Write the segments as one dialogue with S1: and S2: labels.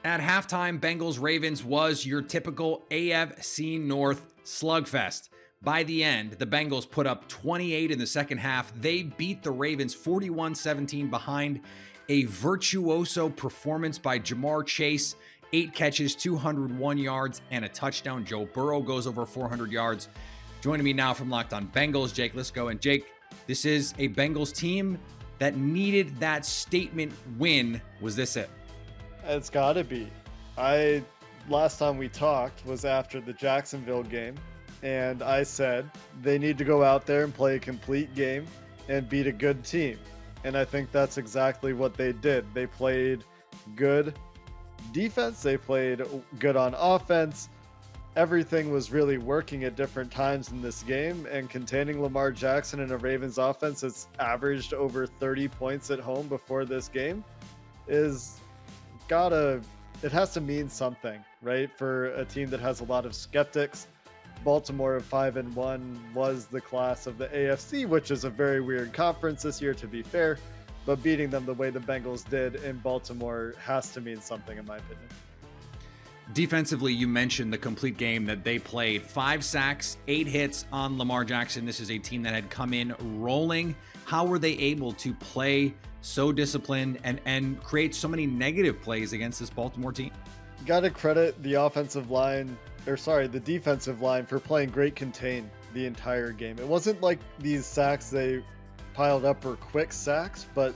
S1: At halftime, Bengals-Ravens was your typical AFC North slugfest. By the end, the Bengals put up 28 in the second half. They beat the Ravens 41-17 behind a virtuoso performance by Ja'Marr Chase. 8 catches, 201 yards, and a touchdown. Joe Burrow goes over 400 yards. Joining me now from Locked On Bengals, Jake Liscow. And Jake, this is a Bengals team that needed that statement win. Was this it?
S2: It's got to be. Last time we talked was after the Jacksonville game, and I said they need to go out there and play a complete game and beat a good team. And I think that's exactly what they did. They played good defense, they played good on offense. Everything was really working at different times in this game, and containing Lamar Jackson in a Ravens offense that's averaged over 30 points at home before this game it has to mean something, right? For a team that has a lot of skeptics. Baltimore at 5-1 was the class of the AFC, which is a very weird conference this year, to be fair, but beating them the way the Bengals did in Baltimore has to mean something, in my opinion.
S1: Defensively, you mentioned the complete game that they played. 5 sacks, 8 hits on Lamar Jackson. This is a team that had come in rolling. How were they able to play so disciplined and create so many negative plays against this Baltimore team?
S2: Got to credit the the defensive line for playing great contain the entire game. It wasn't like these sacks they piled up were quick sacks, but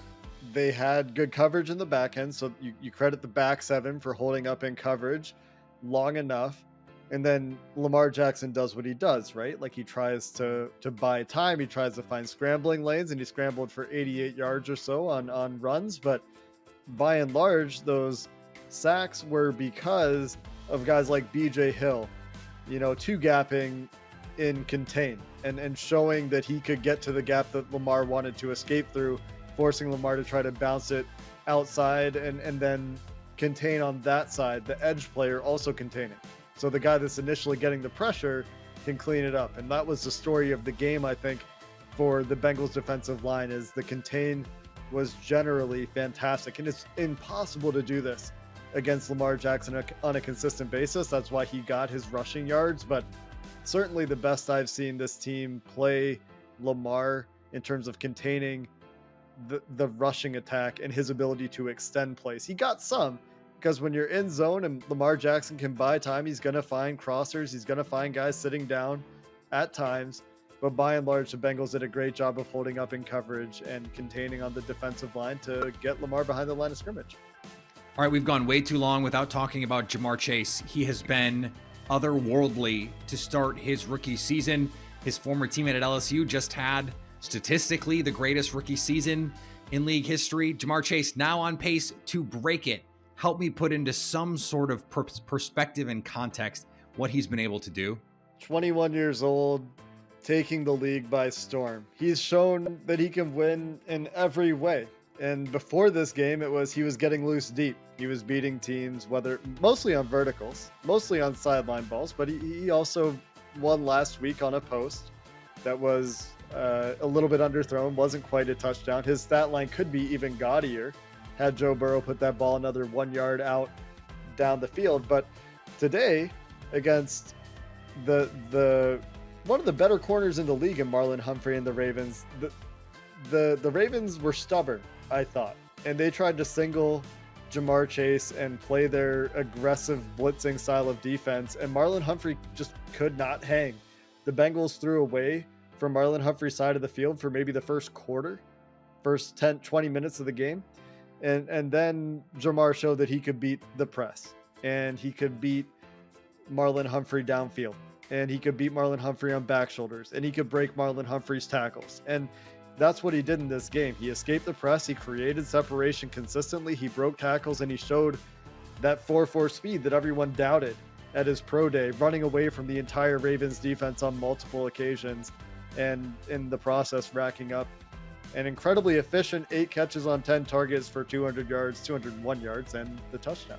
S2: they had good coverage in the back end. So you credit the back 7 for holding up in coverage long enough. And then Lamar Jackson does what he does, right? Like, he tries to buy time. He tries to find scrambling lanes, and he scrambled for 88 yards or so on runs. But by and large, those sacks were because of guys like BJ Hill, two-gapping in contain and showing that he could get to the gap that Lamar wanted to escape through, forcing Lamar to try to bounce it outside and then contain on that side, the edge player also containing. So the guy that's initially getting the pressure can clean it up. And that was the story of the game, I think, for the Bengals defensive line, is the contain was generally fantastic. And it's impossible to do this against Lamar Jackson on a consistent basis. That's why he got his rushing yards. But certainly the best I've seen this team play Lamar in terms of containing the rushing attack and his ability to extend plays. He got some, because when you're in zone and Lamar Jackson can buy time, he's going to find crossers. He's going to find guys sitting down at times. But by and large, the Bengals did a great job of holding up in coverage and containing on the defensive line to get Lamar behind the line of scrimmage.
S1: All right, we've gone way too long without talking about Ja'Marr Chase. He has been otherworldly to start his rookie season. His former teammate at LSU just had, statistically, the greatest rookie season in league history. Ja'Marr Chase now on pace to break it. Help me put into some sort of perspective and context what he's been able to do.
S2: 21 years old, taking the league by storm. He's shown that he can win in every way. And before this game, he was getting loose deep. He was beating teams, mostly on verticals, mostly on sideline balls, but he also won last week on a post that was a little bit underthrown, wasn't quite a touchdown. His stat line could be even gaudier had Joe Burrow put that ball another 1 yard out down the field. But today, against the one of the better corners in the league in Marlon Humphrey and the Ravens, the Ravens were stubborn, I thought, and they tried to single Ja'Marr Chase and play their aggressive blitzing style of defense, and Marlon Humphrey just could not hang. The Bengals threw away from Marlon Humphrey's side of the field for maybe the first 10-20 minutes of the game. And then Ja'Marr showed that he could beat the press, and he could beat Marlon Humphrey downfield, and he could beat Marlon Humphrey on back shoulders, and he could break Marlon Humphrey's tackles. And that's what he did in this game. He escaped the press. He created separation consistently. He broke tackles, and he showed that 4.4 speed that everyone doubted at his pro day, running away from the entire Ravens defense on multiple occasions, and in the process racking up an incredibly efficient 8 catches on 10 targets for 200 yards, 201 yards, and the touchdown.